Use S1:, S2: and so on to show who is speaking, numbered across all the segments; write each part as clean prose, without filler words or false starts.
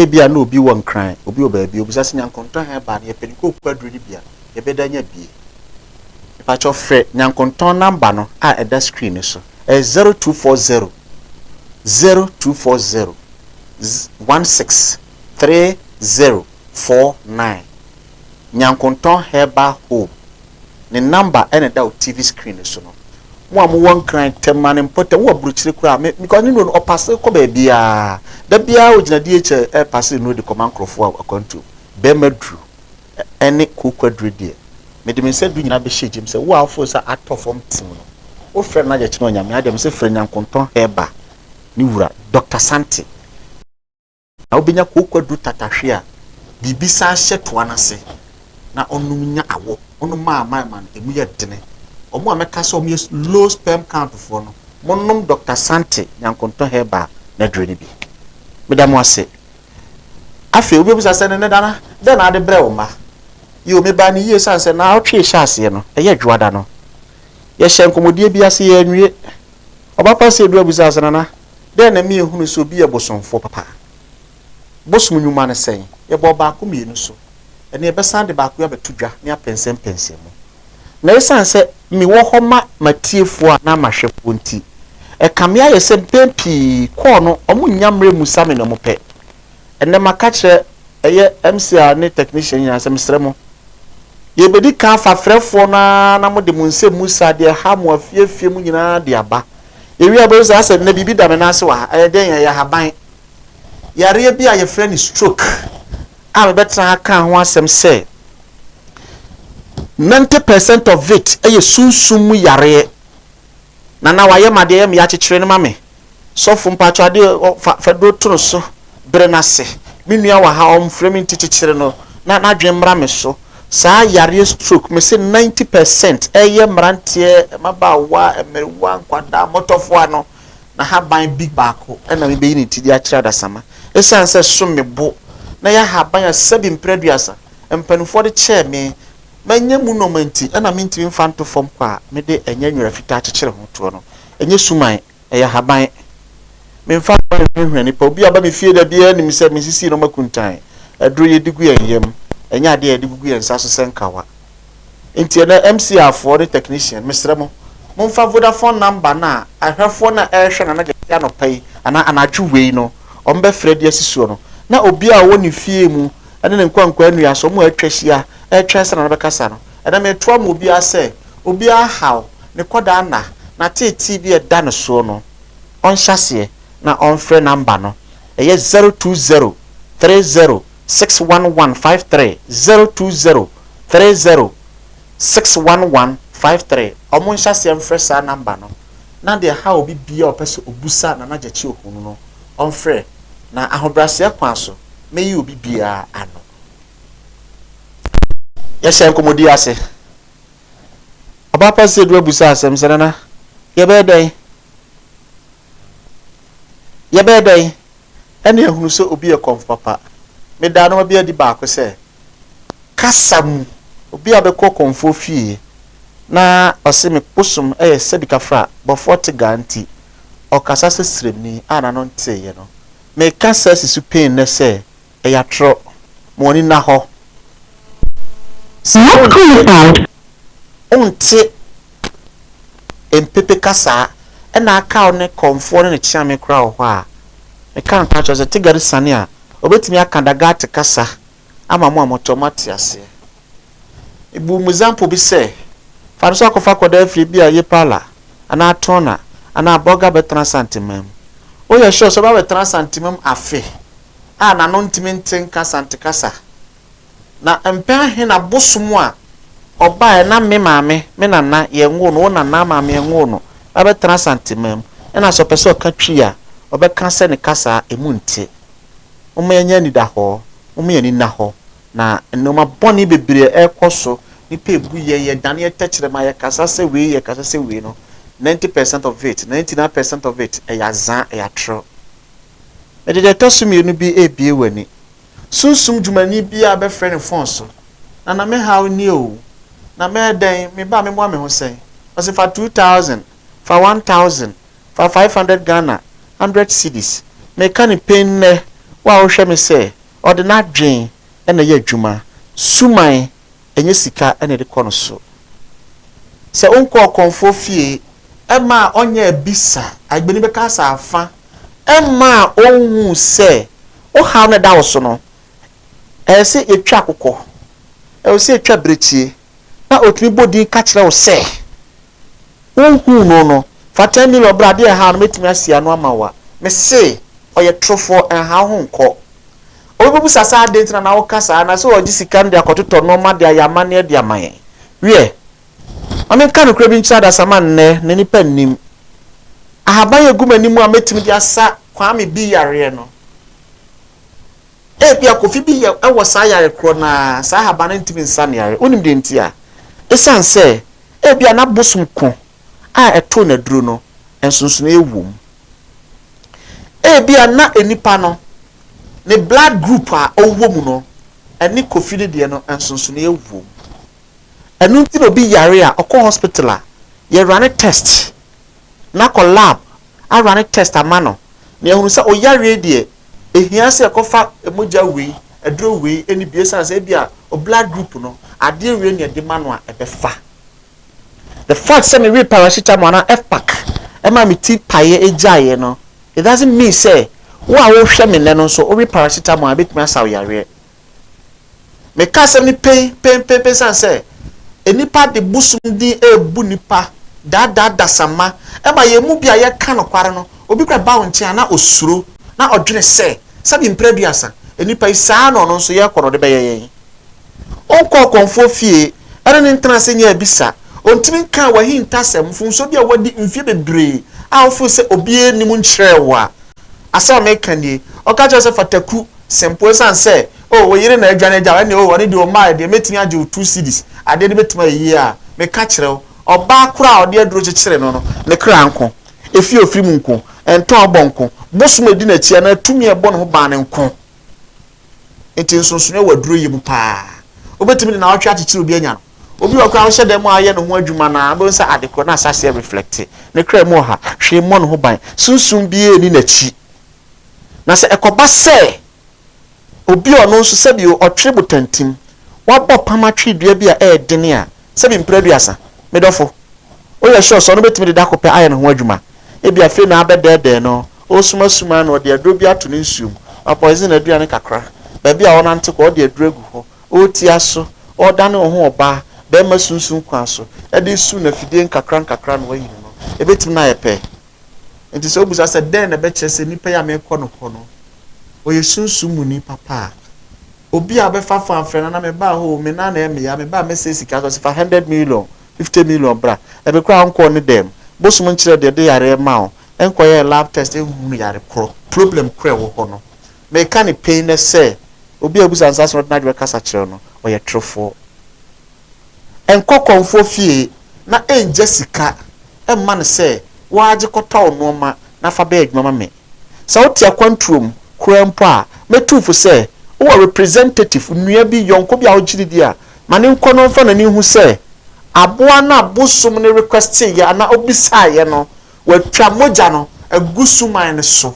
S1: ebia no obi won kran obi obabi obi sase nyankonton ha ba ne peniko kwadru ni bia ye bedanya bie ifa cho frɛ nyankonton number no a eda screen so 0240 0240 163049 nyankonton heba home ne number ene da o TV screen so no mo am won kran temman important wo buruchire kura me because ni no opase ko ba bia da bia o gina DH e pass no de command crofo akwantu be madru ene kokwadru de me de me se du nyina be shejim se wo afo sa atofom tim no wo frɛ na je kino nyame adem se frɛ nyankonton heba ni wura Dr. Santi na obenya kokwadru tatahwe a bibisa hye to anase na onum nya awo onum ma man emu ye dene omo ameka so omo low sperm count for no monnom Dr. Santi nyankonton heba na dreni bi medam wase afi obi bisa se ne dana de na ade bre wo ma yo me ba ni ye sanse na otwe hyase no eye dwada no ye hyenkomodie bi ase ye nwie oba pase edu bisa se na de na me ehunu so bi ye bosonfo papa bosom nyuma ne sen ye bo ba ko mienu so ene e besan de ba ko ya betudwa ne apensem pensem na esanse mi wo homa matiefo na mahwefo nti e kamea ye se pempi ko no omu nyamre musame no mope ene maka kire eye MCR ne technician ya se mesremo ye bedi ka fa frefo na mo de munse musa de ha mo afiefie mu nyina de aba ewi abezo ase ne bibi da me na ase wa den ya haban yare bi a ye frɛ ni stroke a me betra aka ho asem se 90% of it eye sunsum yare na waye made ye me ya kekere ne mame sofo mpacho ade fa do toro so bere na se minua wa ha om frɛ mi ntikekere no na dwemra me so sa yare stroke me se 90% eye mrantie mabawa emerwa nkwada motofo ano na haban big baako na me be ni tidi a kira da sama esanse so me bo na ya haban ya sabi mpreduasa empanufo de che me manye mu no manti na me ntimi mfanto fom kwa me de enye nwura fita kekere ho to no enye suman ya haban me mfa hwehwani pa obi aba me fie da bia ni me se me sisi no makuntan aduro ye digu yem enye ade ye digu yensa so senkawa enti na MCR for the technician mesremo momfa Vodafone number na ahwefo na ehwe na na no pai ana anatwuwei no ombe fredi asisuo no na obi a woni fie mu ene ne nkwankwa anu aso mo atwahia etwese na bekasa no ene me to am obi ase obi ahaw ne koda na titi bi eda no so no on hyase na on free number no eye 020 30 61153 020 30 61153 omo hyase mfre sa number no na de ha obi bia opese obusa na najechi okunu no on free na ahobrase kwa so meyi obi bia ano yeshe nkomodi ase abapa se do busa asem senana yebedai ene ehunu so obi e konf papa me da no bia di ba ko se kasam obi abekọ konfo fie na ose me posum sebika fra bo 40 ganti okasa se sremni ana no nteye no me kasa sisu pain na se ya tro mo ni na ho onte empepe kasa na aka ne konfo ne chiame kra ho a me kan ka cho se tigari sane a obetimi akandaga te kasa ama mo amotomati ase ibu muzampo bi se fa so akofa koda afri bi a yepala ana tona ana boga betra santimem o ye sure so ba betra santimem afe a na no ntimi ntenka santikasa na empe ahe na bosomu a oba na me maame me nana ye nwo no nana maame ye nwo no ba betra santimem na so pese okatwi a obeka se ne kasa emunte umenya ni da ho umenya ni na ho na enoma boni bebre ekoso ni pebu ye dane ye techere ma ye kasa se we no 90% of it 99% of it ya zan ya tro e de tosumi no bi ebie wani sunsum djumani bi a be friend phone so na me how ni o na me den me ba me mo ho sen o se fa 2000 fa 1000 fa 500 Ghana 100 cedis me kan pain ne wa wo hwe me say ode na dwen na ye adwuma suman enye sika na de kono so se onko konfo fie ema onye bisa agbeni beka sa afa ema onhu se o ha na da wo so no se etwa akokɔ se etwa brechie na otumi bodi ka kire wo se onhu no fatani lo brade ha no metumi asia no amawa me se oye trofo en ha ho nko obi sasa de ntina na wo kasa na so oji sika ndi akototo no ma de ayama ne de amaye wie ame kan kura bi ncha da sama nne ne nipa nim ahaban egumanimu a metimi de asa kwame bi yare no bia kofi bi ye ewo sa yare kro na sa ahaban ntimi nsa ne yare onim de ntia esan se bia na bosum ko a eto na duro no ensonso na ewum bia na enipa no ne blood group a owo mu no eni kofi de de no ensonso na ewum enu ti no bi yare a okọ hospital a ye run test na ko lab a run test amano na ehunu se o yare de ehia se ekofa emoja we edro we eni bi esan se bia o blood group no ade we ne de mano a ebefa the fact say me we paracetamol na fpac e ma me ti paye ejaye no it doesn't mean say wo a wo hwe me ne no so o we paracetamol abetumi asa o yare me ka se ni pen san say enipa de busum di ebu nipa da sama e ma ye mu bia ye ka no kware no obi kra ba won tia na osuro na odwene se sabi mpreduasa enipa isa no so ye koro de be ye onko konfo fie ere ne ntana se nya bisa ontimi kan wa hinta sem funso bia wadi mfie bebre a ofu se obi enimu nkyrewa asa me kan ni o ka je se fataku sempo san se oh we yire na adwane ja we o woni de o ma de metimi age 2 cedis ade de betuma yi a me ka kirew oba kura ode aduro kikire no ne kra nko efi ofiri mu nko ento obonko bosu medi na chia na tumi ebo no ho ba ne nko enti nsonso ne waduro yi mu pa obetimi na watwa kikire obi anya no obi wakwa wo hyede mu aye no ho adwuma na bo nsa adekro na asase reflect ne kra mu ha hwe mo no ho ban sunsun bie ni na chi na se ekoba se obi ono nso sebi otwe butantim wabọ pamatwi dua bi a edene a sebi mpreduasa medofo o ye sure so no betimi de dakope aye no ho adwuma ebi afi na abedede no osuma no de aduro bi ato ne nsuom apoison adua ne kakra ba bi a wona nte ko de aduro egu ho o ti aso o dane ho oba be ma sunsun kwa so e de su na fidie nkakra no wayi no ebetimi na yepe enti so obusa se den na be kyese nipa ya me kɔ no oye sunsun mu ni papa obi a be fa fanfrɛ na me ba ho me na eme ya me ba me say sika so 100 million 50 million bra e be kra nko ne dem bosum nkyerɛ de yare ma o enko ye lab test ehunu yare kro problem kra wo ho no me ka ne pain na say obi abusa nsa so na de kasa kyerɛ no oye trofo enko konfo fie na enje sika emma ne say waage kɔtɔ no ma na fa ba adwuma me sa wotia kwantrom krampo a metufu se o representative nua bi yonko bi a ogiri dia mane nko no fa na ni hu se aboa na bosom ne request ya na obisa ye no watwa moja no agusuman ne so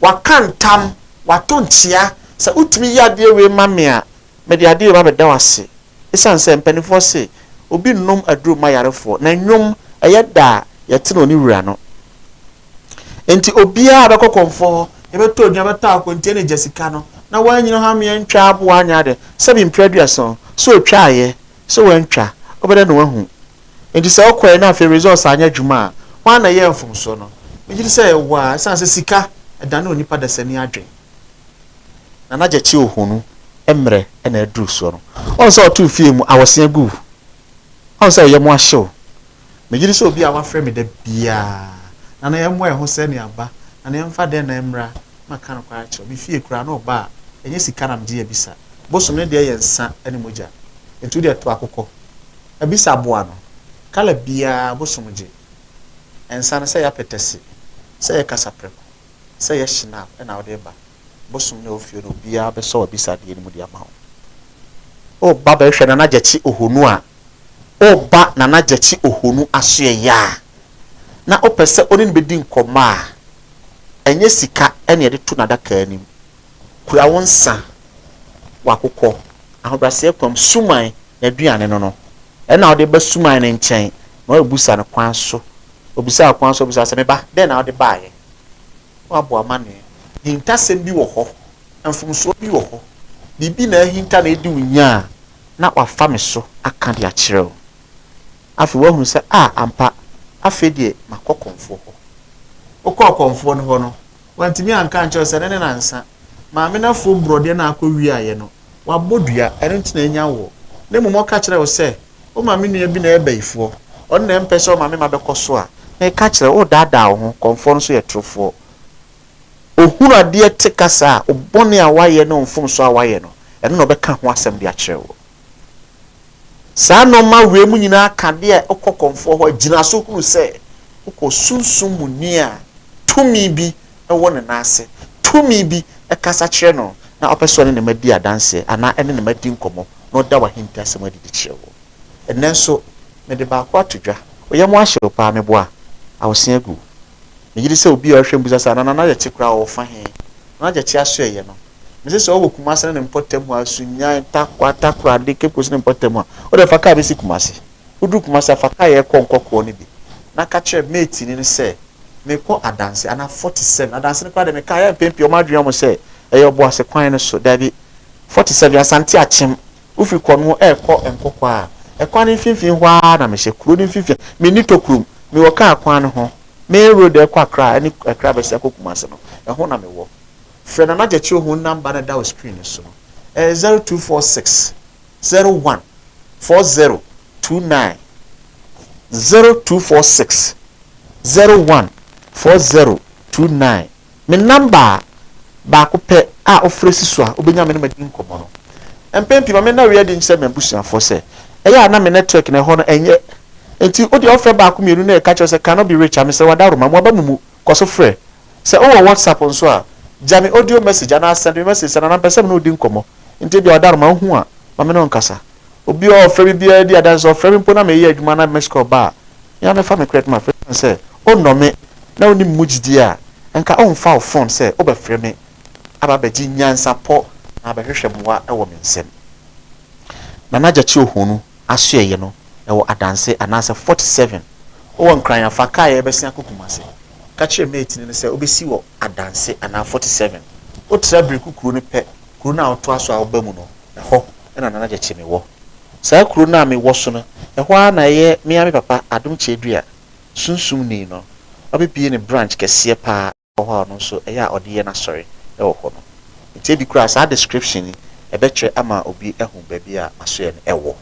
S1: wakantam watontia se utumi ya de we mame a me de ade ba beda wase esan se mpanifo se obi nnom aduro mayarefo na nwom eyeda yete no ni wura no enti obia be kokonfo ebeto nya beta akontie ne Jessica no na wanyina ha me ntwa abo anya de sebi mpreduason so twa ye so wantwa obede no wahu enti se okwa na fe results anya dwuma wa na ye mfumso no megiri se wa sanse sika eda na onipa da sani adwen na na jechi ohunu emre na aduru so no on so otu fie mu awose gu on so ye mo ahyew megiri se obi a wa frɛ me da bia na ye mo ho se ne aba na yemfa de na emra maka no kwa acho bi fie kura no ba enye sika na mje ebisa bosom ne de ye nsa ene moja entu de to akokɔ ebisa aboa no kala bia bosom je ensa na se ya petese se ye kasa preko se ye shina na ode ba bosom ne ofie no bia be so ebisa de ene mu de ama o ba ba hwe na gyachi ohonu a o ba na gyachi ohonu aso ya na opese oni be di nkoma enye sika ene ye de to nadaka anim kura wonsa wakokɔ ahobrase kwam suman na aduane no ena ɔde ba suman ne nkyɛn na obusa ne kwan so obusa sɛ meba den na ɔde baaye wabo amane hintasɛm bi wɔ hɔ mfomso bi wɔ hɔ bibi na hinta na edi unya na wafa me so aka de akyerɛw afi wa hu sɛ ampa afi de makɔkɔmfo hɔ okɔkɔmfo no hɔ no wantimi anka nkyerɛ sɛ ne nansa maame na fo brɔde na akɔwi ayɛ no wabodua ɛno ntina anya wo ne mmom ɔka kyerɛ wo sɛ o maame nua bi na ɛbɛifoɔ ɔno na mpɛ sɛ o maame ma bɛkɔ so a na ɛka kyerɛ wo daadaa wo ho kɔmfo no so yɛ trofoɔ ohunu adeɛ te kasa a obɔne a wayɛ no mfom so a wayɛ no ɛno na ɔbɛka ho asɛm de akyerɛ wo saa no ma we mu nyina ka de okɔkɔmfo hɔ gyina so hunu sɛ okɔ sunsum mu ni a tumi bi ɛwɔ ne naase tumi bi ɛkasa kyerɛ no na ɔpɛso ne madi adanse ana ɛne ne madi nkɔmɔ na ɔda wahinta asɛm adi de kyerɛ wo ɛnɛ nso me de baako atodwa oyɛ mo ahye pa me boa awosia gu me yiri sɛ obi a ɔhwɛ mbusa sa na yɛ kyekra wo fa he na yɛ kye aso ɛyɛ no me sɛ ɔwɔ kumase ne mpɔtam a sunyan takwa de kepos ne mpɔtam a o de fa ka be si kumase udu kumase fa ka yɛ kɔnkɔkɔ ne bi na ka kyerɛ mate ni sɛ me kɔ adanse ana 47 adanse ne kwa de me ka yɛ pempi o ma dwea mo sɛ ɛyɛ ɔbɔ ase kwan ne so dabi 47 asante akyem ufi kɔ no ɛkɔ enkɔkɔ a ɛkwan ne finfin hɔ a na me hye kuro ne finfin me ni tokurum me wɔ ka kwan ne ho me road ɛkɔ akra ɛne akra bɛ sɛ akɔkumase no ɛho na me wɔ frɛ na nagye kye ho number na da o screen so no 0246 01 4029 0246 01 4029 me number ba ko pɛ a ofre siso a obenya me na madi nkɔmɔ no empempi ma me na we adi nkyɛ me busuafo sɛ ɛyɛ na me network na hɔ no enye enti odi ofre ba ko mienu na e ka kyerɛ sɛ cannot be reached am sɛ wada roma mo ba mumu kɔso frɛ sɛ o WhatsApp nso a jami audio message ana send message sana na pɛsɛ me na odi nkɔmɔ enti bi wada roma hu a ma me no nkasa obi o ofre bi bia di adan so ofre mpo na me yɛ adwuma na mexico ba ya me fa me credit ma frɛ sɛ o no me na oni mugidi a enka on fa o phone sɛ o be frɛ me aba bɛgye nyansapɔ na abɛhwehwɛ mmoa ɛwɔ me nsɛm na nagye kye ohunu aso ɛyɛ no ɛwɔ adanse anase 47 ɔwɔ nkran afa ka yɛ bɛsia kokumase ka kyerɛ mate ne sɛ obesi wɔ adanse ana 47 o tra breku kuro ne pɛ kuro na ɔto aso a ɔba mu no ɛhɔ ɛna nagye kye me wɔ saa kuro na me wɔ so no ɛhɔ na ɛyɛ me papa adom kyedua sunsum ni no ɔbɛbie ne branch kɛseɛ pa ɔhɔ no so ɛyɛ a ɔde yɛ na sɔre ɛwɔ hɔ no nti bi kura saa description e be kyerɛ ama obi ehu baabi a aso yɛ no ɛwɔ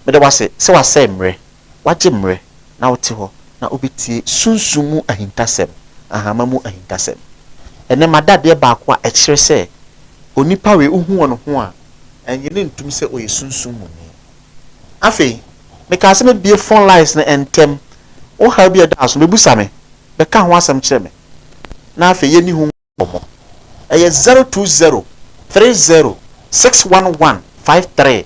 S1: me de wase sɛ wasɛ mmerɛ wagye mmerɛ na wote hɔ na obitie sunsumu ahintasɛm ahama mu ahintasɛm ene madade ba ko a ɛkyerɛ sɛ onipa we uhu wɔ no ho a ɛnyɛ ne ntum sɛ oyɛ sunsumu ni afei me ka sɛ me bie phone lines na entem wo ha bi da so me busa me be ka ho asɛm kyerɛ me na afei yɛ ni hu bomo ɛyɛ 020 30 61153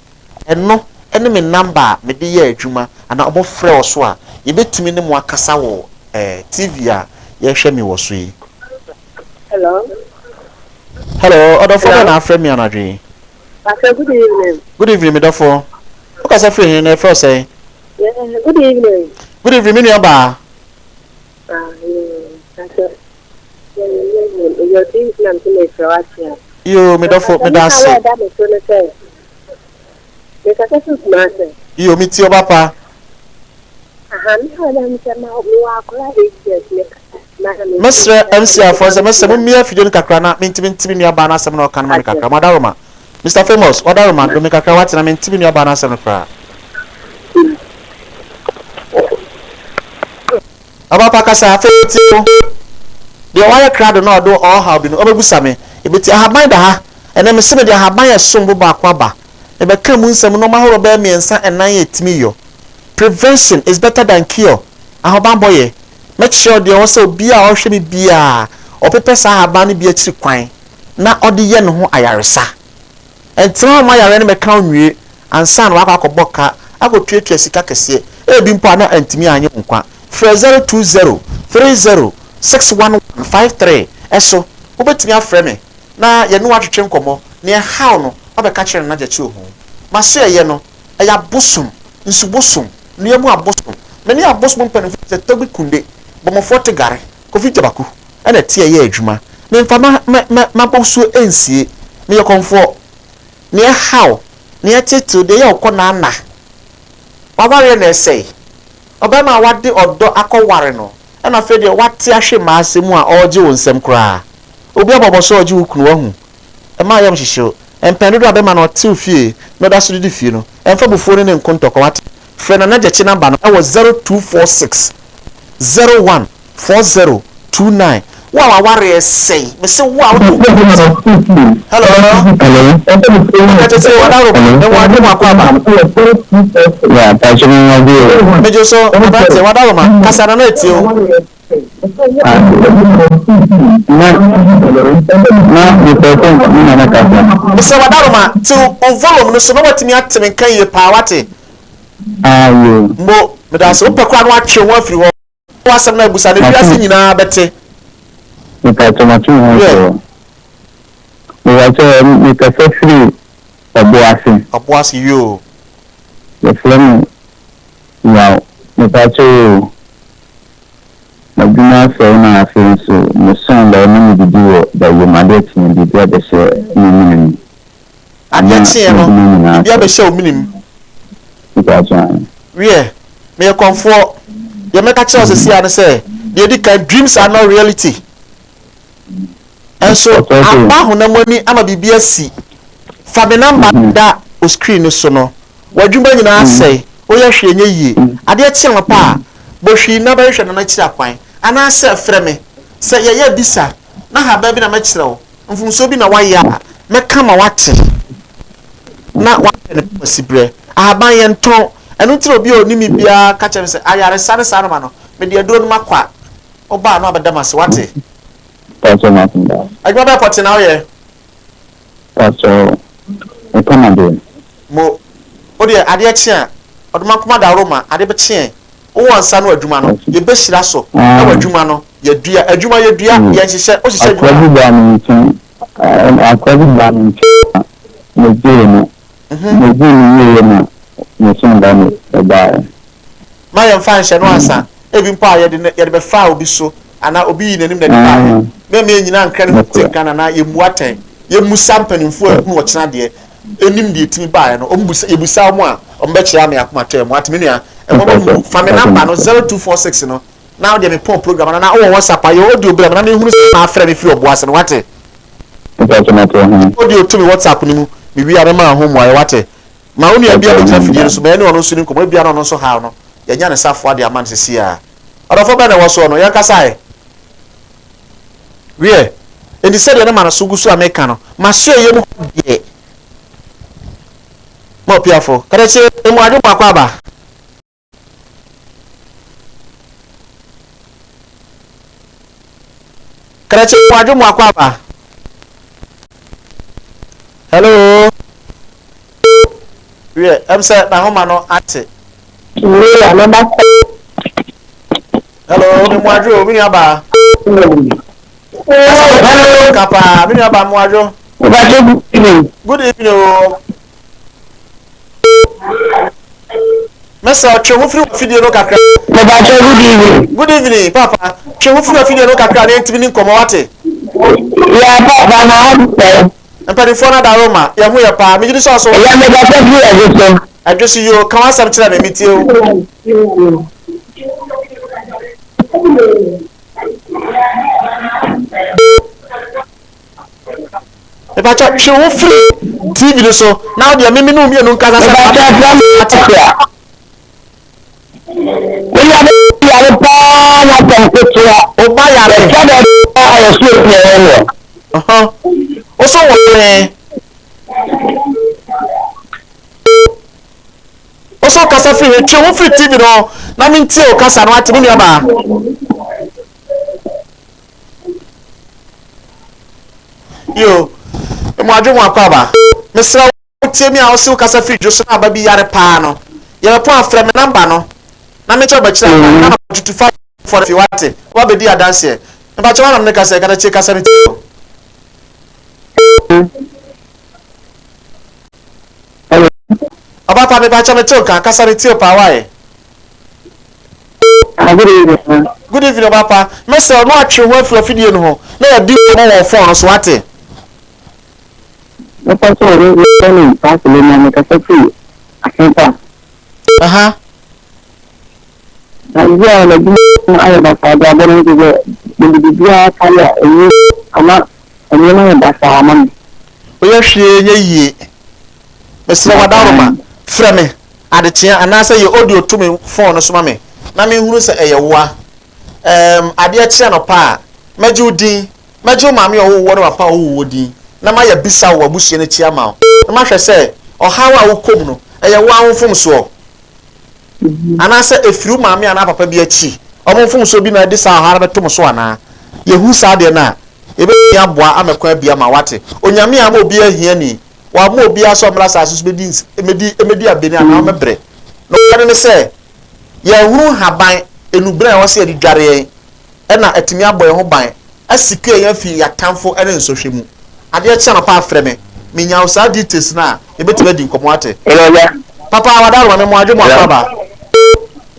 S1: ɛno ɛne me number me de yɛ adwuma ana obo frɛ wo so a yebetumi ne mo akasa wo TV a yɛ hwɛ me wo so yi. Hello odofo na afrɛ me anadwe.
S2: Good evening.
S1: Good evening me dofo. O ka sa frɛ hin na frɛ say.
S2: Good evening.
S1: Good evening me nua ba.
S2: Your things na me Croatia.
S1: Yo me dofo me da se.
S2: Me ka se smase.
S1: Yo mi ti oba pa.
S2: Aha me ha da me se ma wa akora agent me.
S1: Mesre MC afo se mesre mo mia fidyo ni kakra na mentimi nua ba na asem na okan ma me kakra madaroma. Mr Famous odaroma do me kakra wati na mentimi nua ba na asem no kra. Aba pa kasa afeti o. De wire crowd no do all how bi no obebusa me ebeti ahaban da ha ene me se me de ahaban ye sombo ba kwa ba e be ka mu nsam no mahoro ba miensa enan etimi yo. Prevention is better than cure. Ahaban boye make sure de wo se obi a ohwe me bia opepe sa ahaban ne bia kiri kwan na ode ye ne ho ayaresa entra ma yare ne me ka onwie ansa na wakọ akọbọka akotuatua sika kese e bi mpo ana antimi anye nkwa 020 30 61153 eso wobetumi afrɛ me na ye no atwetwe nkomo ne how no obeka kire na gyachi ohu maso ye no eya bosom nsubosom ne mu abosom me ne abosom mpanifo se tobi kunde bomofo te gare kofi jabaku ena tie ye adwuma me mfa ma boso ensie me ye konfo ne how ne tetu de ye okona na wabare na sei obema wade odo akọware no ena fe de wate ahwe maasemu a oje wonsem kra obi aboboso oje wukunu wahu e ma yam hihye empendo do abema na ote ofie no da so di fie no emfa bufo ne nkontoko wate fe na gyachi number no e was 0246 014029 wa ware say me say wa hello say wa dawo e wa de ma kwa ba ya ta chi mi wa bi me jo so ba te wa dawo ma kasa na eti o na ni pe ko ni na kasa me say wa dawo ma ti on volume no so no watimi ateme kan ye pa wate ayo mo me da so pe kwa no atwe wo afiri ho wasam na busa na biase nyina bete nika tomatu ho we wa che nika free oboasi yo the flame wow nika che na bina so na afin so mo son la ni bi do da yo mandate ni bi da be se ni adetie no bi be se o minim nika chan we me comfort you make a choice see and say the kind dreams are not reality. And so aba honamoni ama bibia si fa me number da o screen so no wadwuma nyina say o ye hwe nye yie ade e chema pa bo hwi na ba hwe na kira kwan ana say frɛ me say ye bisa na ha ba bi na ma kira wo mfumso bi na waya me kama wate na wa ne posibre aban ye nton enu tiro bi oni mi bia ka kire say ayare sane sane ma no me de aduro no makwa oba no abadama se wate Pastor Martin. I got up now, yeah. Pastor, I come again. Mo, oh dear, Adiatia, or Macmada Roma, Adibachin. Oh, one son of Jumano, your best lasso, our Jumano, your dear, a Juma, your dear, yes, she said, oh, she said, I couldn't ban the June, the son about my fine shall answer. Even fire didn't be foul be so. Ana obi nanim na nipa me nyina nkran tikana na yemuaten yemusa mpanimfo hu wo kina de enim de timi baa no ombusa yebusa mo a ombe kira me akoma to emu atimi nua emo family number no 0246 no now de me pon program na wo WhatsApp ayo audio bra na me hunu na afre me fi oboase no wate audio to me WhatsApp ni mu me wi are ma ho mo ayo wate ma onu abia be kira fidie so me ne ono so ni komo abia no so ha no ya nya ne safo de aman sesi a odofo ba na wo so no ya kasa we and said na man so gusu America no maso ye mu de mo piafo kada che emu adu kwa aba kada che emu adu kwa aba hello we am say na homa no ate we another hello emu adu obi ni aba hello kapa mini aba muajo good evening mesa chewu free video no kakra good evening papa chewu free video no kakra na ntimi nkomo wate ya papa na mpani fona da Roma ya hu ya pa mi jidi so so ya me ga free ajuso ajuso yo kan wa sam kira na mi tie o if I check show free TV so now they me no me no nkasa sa we are pa na temperature o ba ya re ka da ayo so pe o so wo o so kasa free show free TV no na me ntie o kasa no ati me aba yo mo adwo akwa ba mesra tie mi a o se kasa free jo so na ba bi yare pa no ye po afre me number no na me cho ba kira na 25 for the what? What be the dance here? But you want to make us a check us anything. About Papa Chamachoka, Casarity of Hawaii. Good evening, Papa. Mr. Watch your work for a video. No, I do more phone, Swati.
S3: The person is running past the man with a free. I can't pass. And yeah, like I have a father, I'm going to the Bia Kaya, and you come up, and you know that's our money.
S1: We are she, ye, Mr. Madama, Freme, at the chair, and answer your audio to me phone, Swami. Mammy, who say a wa. I dear channel pa, Major D, Major Mammy, or what of power would be. Na ma ya bisa wo abusie na chia ma o ma hwe se o hawa wo kom no e ya wa mfom so ana se efiru maami ana papa bi achi o mfom so bi na de sa hara betom so ana yehu sa de na ebe ya boa amekwa bia ma wate onyame ama obi ahia ni wa ma obi aso mra sa so be emedi abeni ana mebre no kane ne se ya huru haban enubra wo se edi dware en na etimi aboy ho ban asike ya fi ya tamfo ene nsohwemu ade chana pa freme minya usa details na ebetime di nkomo ate papa wadaro me mo adwo akaba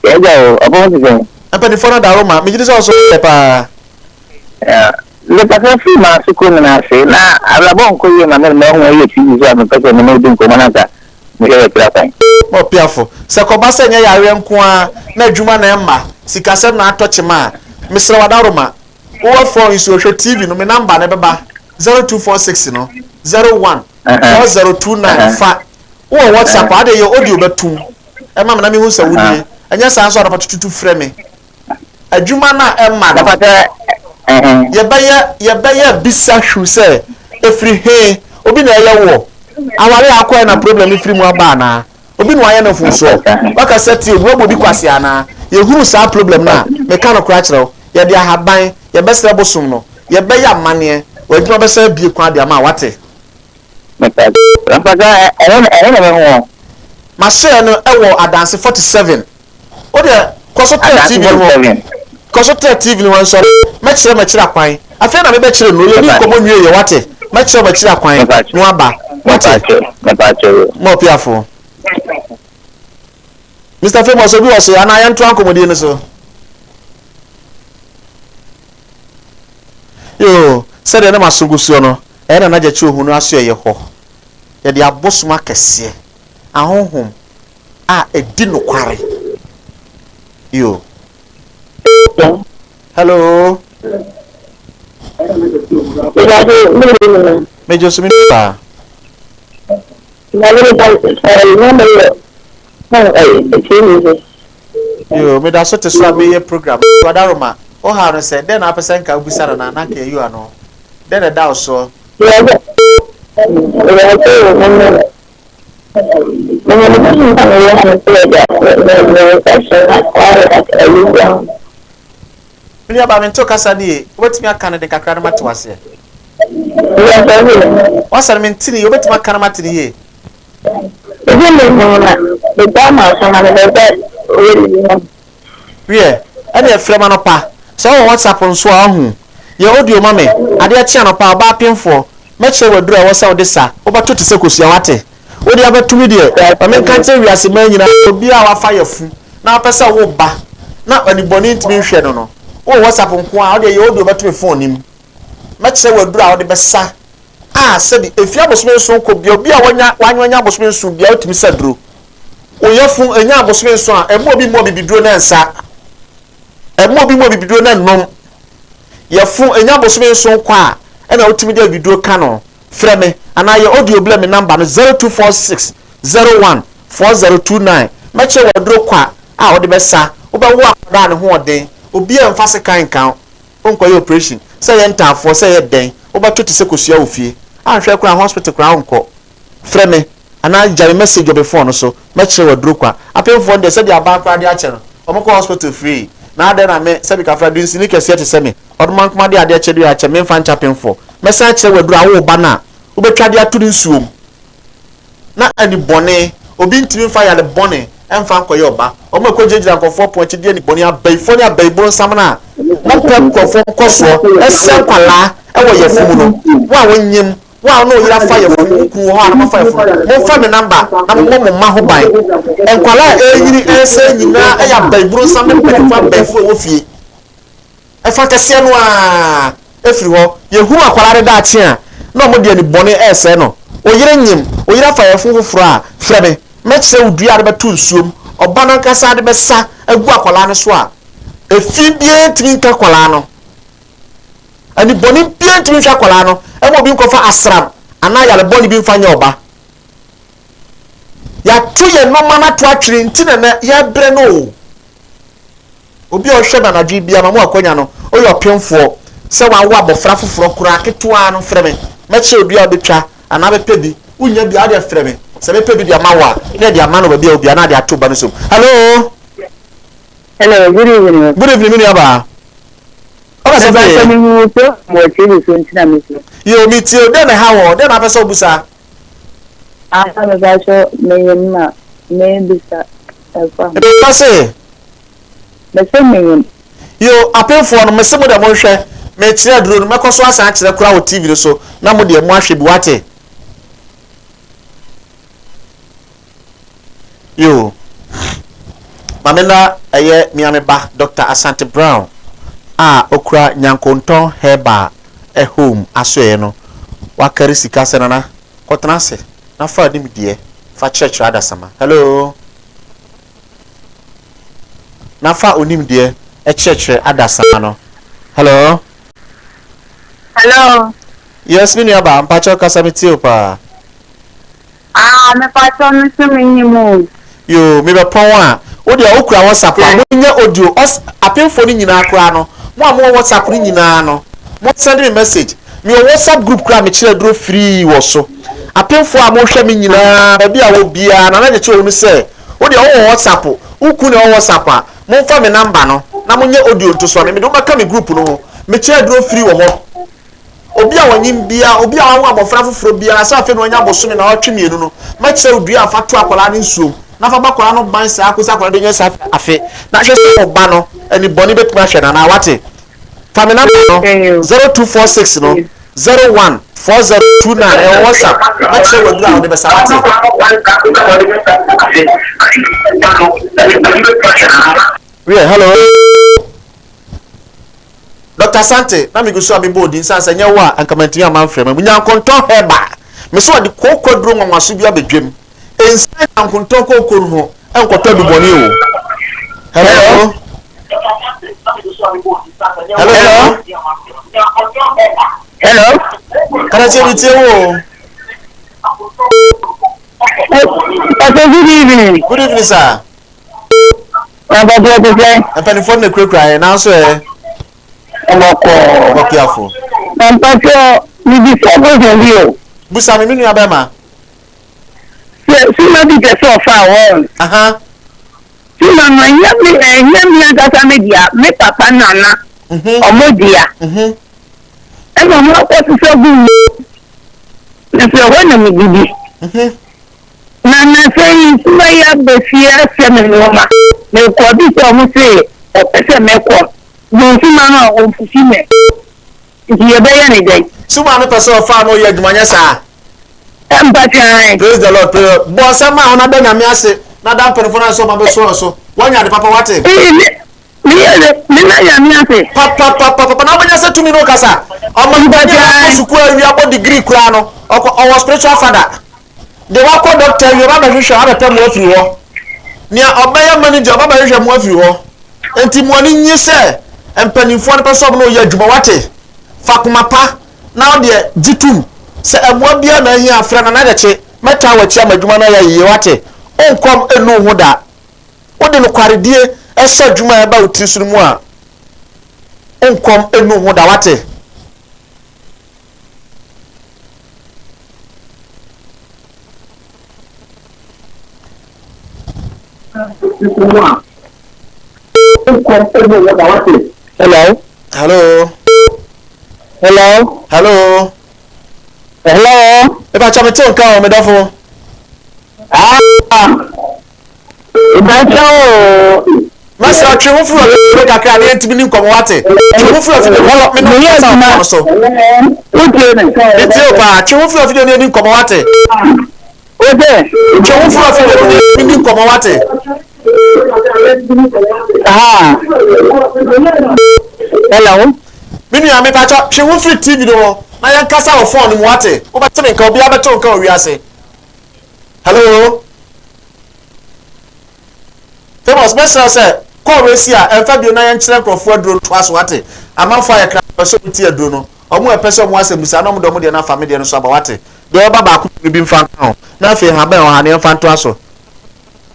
S3: Yeah, about the
S1: apani fona daro ma mi jide so pa
S3: le pasa fi ma su ko na se na alabon ko ye ma me ho ye ti zo am pe ko no din ko manaka mi ye tra tan
S1: mo piafo se ko ba se nya yare nko a na adwuma na emma sikasem na atoche ma misra wadaro ma wo phone isu hwe tv no me number na beba 0246 no 01 4029 fa wo WhatsApp ade ye audio betum e ma na me hu sa wudie anya sa so adapatutu frame adwuma na emma ye baya bisa hwu se efri he obi na ye wo aware akwa na problem efri mu aba na obi no aye na funso baka seti obo bi kwase ana ye huru sa problem na me ka no kra kire ye de ahaban ye besre bosom no ye baya mane waduma besa bie kwa de ama wate ma share no ewo adanse 47 o de koso TV no koso TV no so ma kire akwan afa na me be kire no ye ni komo nwie ye wate ma kire akwan no aba wate mo piafo Mr. Famous obi was ya na ya nto ankomodi ne so yo said na masungusuo no e na naje chi ohunu aso ye ho ye de abosoma kese ahonhom a edi no kware yo hello me just me pa yo me da so te so be program wadaroma o ha no say den na person ka ubisara na na ka you ano den da also Mini aba mento kasa ni obetimi aka ne de kakra na mate wase wasa mentini obetimi aka na mate ni ye wie ene efrema no pa so WhatsApp nso ahu ye audio mame ade a chia no pa ba pemfo meche wadura wo sa odisa obato te sekosua wate odi abatumi de ame kante wiase man nyina obi a wafa yafu na apesa wo ba na aniboni ntimi hwe no no wo WhatsApp nko a odi ye audio batumi phone nim meche wadura odi besa a sabi efia bosome nso ko bia obi a wanya bosome nso bia otimi saduro oyafu enya bosome nso a emo bi biduro na nsa emo bi biduro na nom yafu enya bosome nso kwa ena otimi de video kano freme ana ye audio blame number no 0246 01 4029 meche waduro kwa a odi besa obawo akada ne ho oden obi a mfase kan onko ye operation say ye ntafo say ye den obato te sekosua ofie anhwe kra hospital kra onko freme ana jare message obe phone so meche waduro kwa apemfo de say dia ba kra de ache no omko hospital free na ade na me sabi ka fra din sini kese te seme odman kuma de ade ache de ache me fan chapemfo mesa ache waduro awo ba na obetwa de aturu nsuom na ani bone obi ntimi fa ya le bone emfa nkoye oba omo ko jejira nkofo point die ni boni abaifo ni abaibro nsam na mo ko nkofo nkoso esen kwala e wo yefu mu no wa wonyim wa no yira fa yefu ku ho ana fa yefu mo fa me number na mo ma ho ban enkwala eyiri esen nyina e ya baibro nsam ne pe fa baifo wo fie e fa kase no a efiri ho yehu akwala de da ache a na mo de ni boni ese no oyire nyim oyira fa yefu fufuro a frebe mechse udua de betu nsuom oba na nkasa de besa agu akwala no so a efi bie trinka akwala no ani boni bie trinka akwala no e mo bi nkofa asram ana yale boni bi mfanya oba ya tu ye no mana to atwere ntine na ya bre no obi o hwe na nadwe bia ma mo akonya no oyo opemfo se wa wo abofra foforo kura ketewa no freme mechse udua betwa ana bepe bi unya bi ade freme se bepe bi dia mawa ne dia mano ba bia obi ana dia to ba no so hello
S3: good evening.
S1: Good evening, Miniaba. Oba se ba
S3: ye mo tiri so ntina mi so
S1: yo mi ti o den ha wo den na pese obusa
S3: asa me ba so me yema me bisa efa
S1: e ba se
S3: me se me yem
S1: yo apefo no me se mo da mo hwe me tire duro no me koso asa a kire kura wo TV so na mo de mo ahwe bi wate yo mamena eye miame ba Dr. Asante Brown okura nyankonton heba home asoe no wakari sika senana kotena se na fa dim die fa church adasama hello na fa onim die church adasama no hello yes mini aba mpacho kasamiti opa
S3: me pacho me se me yimu
S1: yo me be pon a o de okura WhatsApp mo nya audio apemfo ni nyina akura no mo WhatsApp ni nyina no mo send me message me WhatsApp group kura me kire duro free wo so apemfo a mo hwe me nyina ba bia wo bia na na che wo ni se o de wo WhatsApp uku ne WhatsApp a mo fa me number no na mo nya audio to so me do maka me group no me kire duro free wo ho obi a wanyim bia obi a wo abofra foforo bia na sa afi no nya bosome na watwe mienu no ma kire odua afa to akola ne nsuom na fa bakola no ban sa akosa akola de nya sa afi na hwe so ba no ani boni betuma hwe na wate family number no 0246 no 014029 e WhatsApp na kire odua wo de be sa wate hello Dr. Sante na mi gusu abibo di nsansa nya wa ankamantini amanfrem munya konton heba me so de kokodro nwanwaso bi abedwem ensan ankonton kokonu ho enkoto bi boni o hello kana che bi tie wo
S3: good
S1: evening sir apani phone na krekra na so
S3: Ọmọkọ
S1: kiafo
S3: mpacho ni bi so go yo
S1: busa mi nunu abema
S3: si ma bi je so fa won si ma ma nyam agasa media me papa nana omodia e ma mo ko so gu na se ho na mi bibi na sei si ma ya be fia se me no ma me ko bi so mo se o pese me ko Bonfima no onfusime. Ndiye beya ni dey.
S1: Suma no person fa no ye adwumanya sa.
S3: Empathy.
S1: Praise the Lord. Bo sama ona be nyame ase na dan performance so ma be so. Wanya de papa wate.
S3: Mi na nyame ase.
S1: Papa na banya se tumi no kasa. Omo ndanya suku awi abo degree kura no. Owo spiritual father. De wako doctor you ba hwehwe aba pem afiri ho. Nia obaya manager ba hwehwe mo afiri ho. Enti mo ni nyi se empanifo ne person no ye adwuma wate fakuma pa na de gitum se aboa bia na hi afra na de che meta wachi amadwuma na ya ye wate onkom enu ho da wode no kwaredie esa adwuma ya ba otiri suru mu a onkom enu ho da wate Hello. Eba cha mete nka o medafo.
S3: Eba
S1: Master Chimu fu of kakra na ntimi ni nkomo wate. Chimu fu of development no so. Eti opa, chimu fu of ni nkomo wate.
S3: Oje,
S1: chimu fu of ni nkomo wate.
S3: Hello.
S1: Minu ya me pacho, chimu fu TV do. Na yan kasa o phone mu wate. O ba tene nka obi abeto nka o wiase. Hello. Famous person say call we see a emfa bio na yan kire krofo aduro to aso wate. Amanfo ya kra so ti aduro no. Omo e pese omo asemusa na omo do mo de na family no so aba wate. De oba ba ku bi mfa kan. Na fe ha ba o ha ne mfa to aso.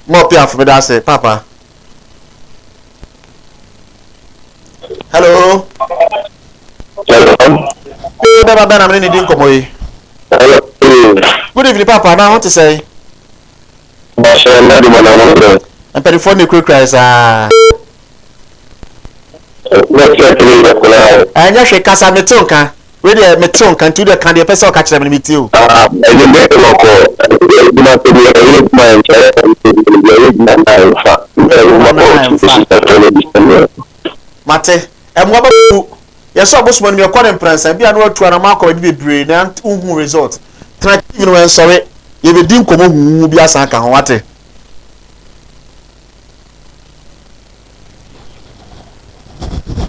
S1: Mo pia for me da say papa. Hello. Hello. Baba na me ni din komo yi.
S4: Hello.
S1: Good evening papa. Now what to say?
S4: Mashallah di mana mana.
S1: And telephone the quick cries anya hwe kasa metonka we dey metonka ntu dey kan dey person ka kire me meti o
S4: e dey loko e na to dey read my
S1: mate em wo ba ku yeso obosmo ni me ko dem pransa bia na watu ana makọ bi bebre na unhu result tra even when sorry ye be din komo hu bi asa ka ho wate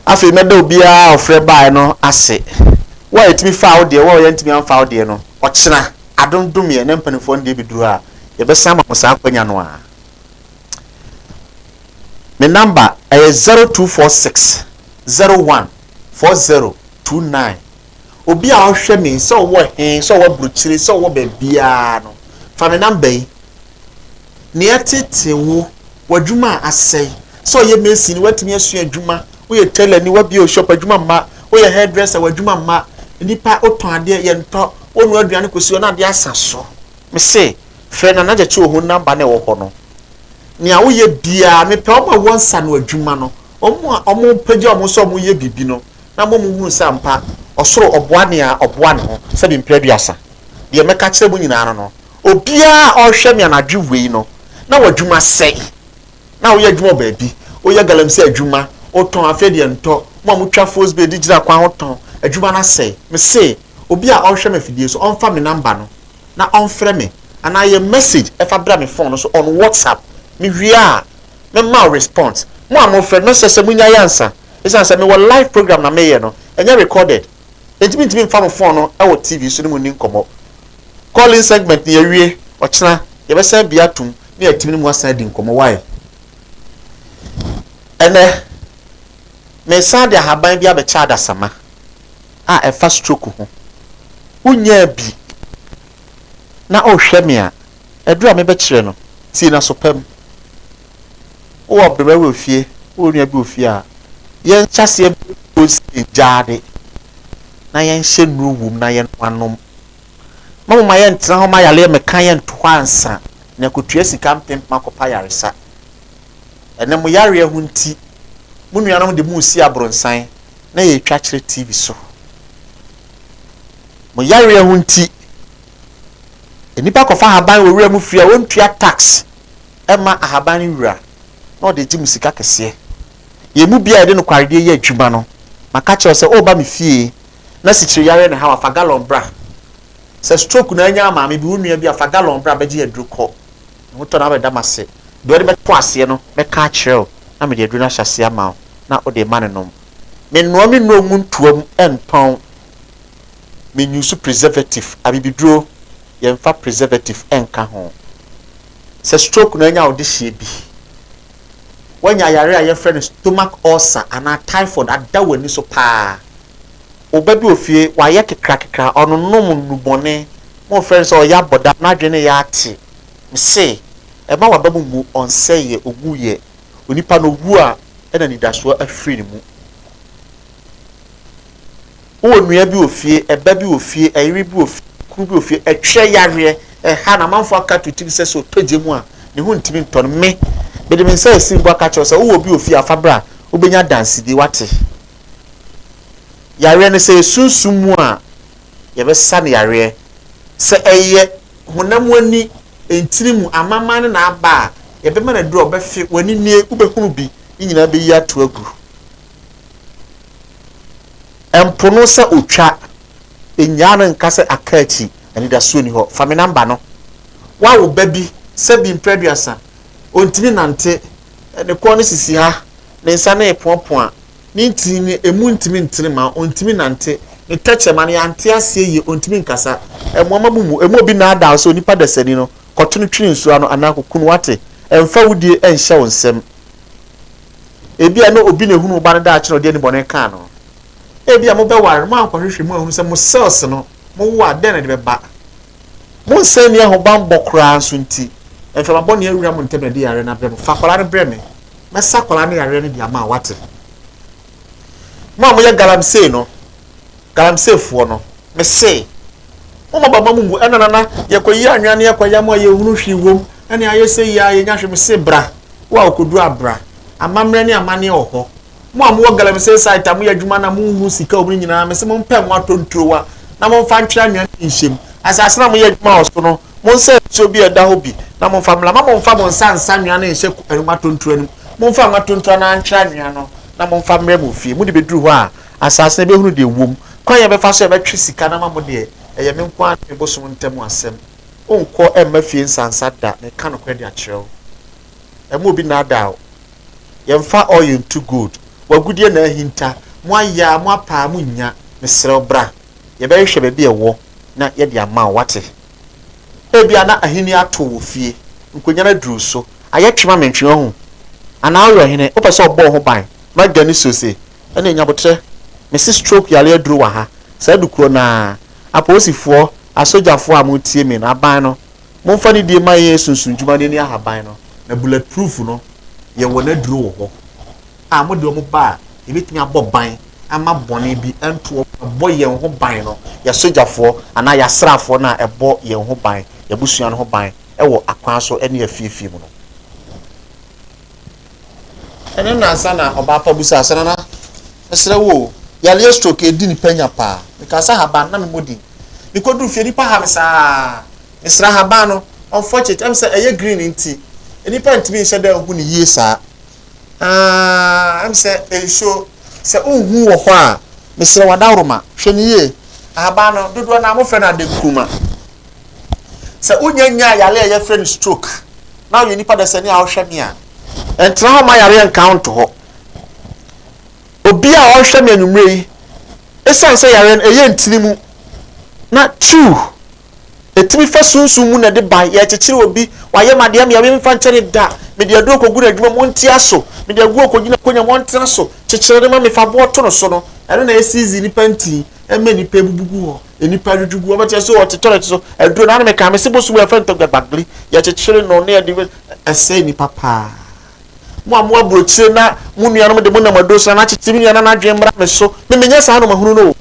S1: afi meda obia ofre bai no ase wo etimi fa wo de wo ye ntimi amfa wo de no okina adondom ye ne mpanifo de biduru a ye be sama mo sa akwanya no a me number is 0246 014029 obi a ohwe me so wo hen so wo bruchiri so wo ba bia no fa me number yi ne etete wo wadwuma asai so ye mesi ni watimi asu adwuma we tell ni wabi o shop adwuma ma we hairdresser wadwuma ma nipa oton ade ye nto onu aduane kosi na ade asaso me say fe na naje chi ohun number na wo ho no nia wo ye bia me pe o ma wonsa no adwuma no omo page omo so omo ye bibi no na mo mu hunu sampa osoro oboane a oboane ho se bi mpreduasa de meka kire bu nyina no obia o hwe me na dwuwei no na wadwuma sei na wo ye adwuma ba bi o ye galamse adwuma oton afede nto mo amutwa force be digira kwa hoton adwuma na sei me say obi a ohwe me fidie so onfa me number no na onfre me ana ye message e fa bra me phone no so on WhatsApp me wia me ma response mo amofre no sese munya yansa isa se me wo live program na me ye no enye recorded ntimi mfa mo phone no e wo TV so ni mu ni nkomo calling segment ni yewie ochina ye be say bia tum me atimi mu asan di nkomo why ene me sa de haban bia be cha da sama a e fa stroke ho unya bi na o hwe me a edura me be kire no ti na so pam o obrebe we ofie o nua bi ofie a yen chase o si jade na yen hye nuwum na yen wanom mama yen tra ho ma yale me kan yen to ansa na kotua sika mpem makopa yaresa ene mo yare hu nti munuanom de mu si abronsan na ye twa kire TV so mo yare hu nti enipa kofa haban wo wura mu fia wontua tax ema ahaban wura na de ji musika kese ye mu bia de no kwarede ye adwuma no maka che se o ba me fie na sikire yare ne ha wa fagalon bra se stroke na anya ma me bi wonua bi afagalon bra ba ji adruko no to na be damase do de be to ase no be ka kire na me de adru na hyase ama na o de manenom me no me no mu ntuam enton me use preservative abibiduro ye mfa preservative enka ho se stroke na anya o de hie bi wanya yare a ye friend stomach ulcer ana typhoid adawani so pa obabi ofie wa ye kekra ono nom nubone mo friend so ya boda na dwene ya ate me say e ma wa babu mu onseye oguye onipa no wu a ena ni daso afiri mu o nua bi ofie eba bi ofie ayiri bi ofie kru bi ofie etwe yare ha na manfo aka to timi so toje mu a ne hu ntimi nton me bede men say simbo aka cho so wo bi ofie afabra obenya dance di wate yare ne say sunsun mu a ye be sa ne yare se eye honam ani entiri mu amama ne na aba ye be mana duro be fi wani nie ubehunu bi nyina be yi ato agu empono se otwa enyane nkase akachi ani da so ni ho fa me number no wa wo baby se bi impreduasa ontimi nante ne ko ne sisi ha ne nsa na epopon a ne ntimi emu ntimi ntiri ma ontimi nante ne teche ma ne ante ase yi ontimi nkasa emoma mumu emu obi na ada so nipa da sani no kotunu twiri nsu ano anakokunu wate emfa wudie enhye wonsem ebia no obi na hunu ba ne da akere ode ne bone ka no ebia mo be ware mo ankwahwehwe mo ahunu se mo cells no mo wa den na de be ba mo nsani ho bambo kra nso nti enfa mabɔ ne awura mo ntem na de yare na bre mo fa kwala ne bre me mesa kwala ne yare ne dia ma wate mo ye galamsey no galamsey fo no me say mo baba mamu enana ye koyi anwane ye koya mo ye hunu hwi wom ene aye say ya ye nyahwe me say bra wa okodu abra amamre ne amane oho mo amwo galamsey site amu adwuma na mo hu sika obri nyina me say mo mpem mo atonturowa na mo mfa ntwa anwane nhyem asase na mo ye adwuma oso no mo nse so bi eda ho bi na mo famla ma mo mfa mo nsansa anwane nhyɛ eruma tonturo anim mo mfa ma tonturo na ntwa anwane no na mo mfa mre mo fie mo de beduru ho a asase be hunu de wom kwan ye be fa so ye be twe sika na ma mo de eye me nkwa me bosom ntem asem onko emma fie nsansa da me ka no kwede a kyerɛw emu obi na da ye mfa oil too good wagudie na ahinta mo aya mo apa mo nya me serew bra ye be hwɛ be bi ewo na ye de ama wate ebia na ahini ato wo fie nkonya na duru so aye twema mentwe ho ana ayo hene o pese obo ho ban ma gani so se ene nya botre me si stroke yale aduru wa ha sa dukuro na aposifo asojafo amutie me na ban no momfa ni die maye sunsun djuma ne ni ahaban no na bulletproof no ye wona duru wo ho a mo de mo ba e betimi abo ban ama bone bi ento bo ye ho ban no ya sojafo ana ya srafo na ebo ye ho ban ya busua no ho ban ewo akwan so ene afiefie mu no ene na sana oba pa busa sana na esre wo yale stroke edi ni panya pa because haban na me modi bikodu fie nipa ha mesa esra haban no unfortunate am say eye green nti enipa ntimi nse da hu ni yie sa am say e show say ohu wo ho a mesra wadawroma hwe ni yie haban no dodo na mo fe na de kuma say unyanya yale eye friend stroke na you nipa da sani a wo hwe me a entra ho ma yare encounter ho obi a wo hwe me anumre yi esan say yare eye ntinimu na two etimi fa sunsun mu na de ban ye kekere obi waye made am ye mfa nkyere da me de adu okogu na adwuma monti aso me de agu okogina konya monti aso kekere de ma me fa bo to no so no eno na esizi ni panti emme ni pebubugu ho enipa djugu obati so otitore so adu na me ka me se bosu we fa ntogba bagli ye kekere no na de ese ni papa mo amwa brochire na mu nua no de mo na mado so na kekere nua na adwen mra me so me menya sa no mahunu no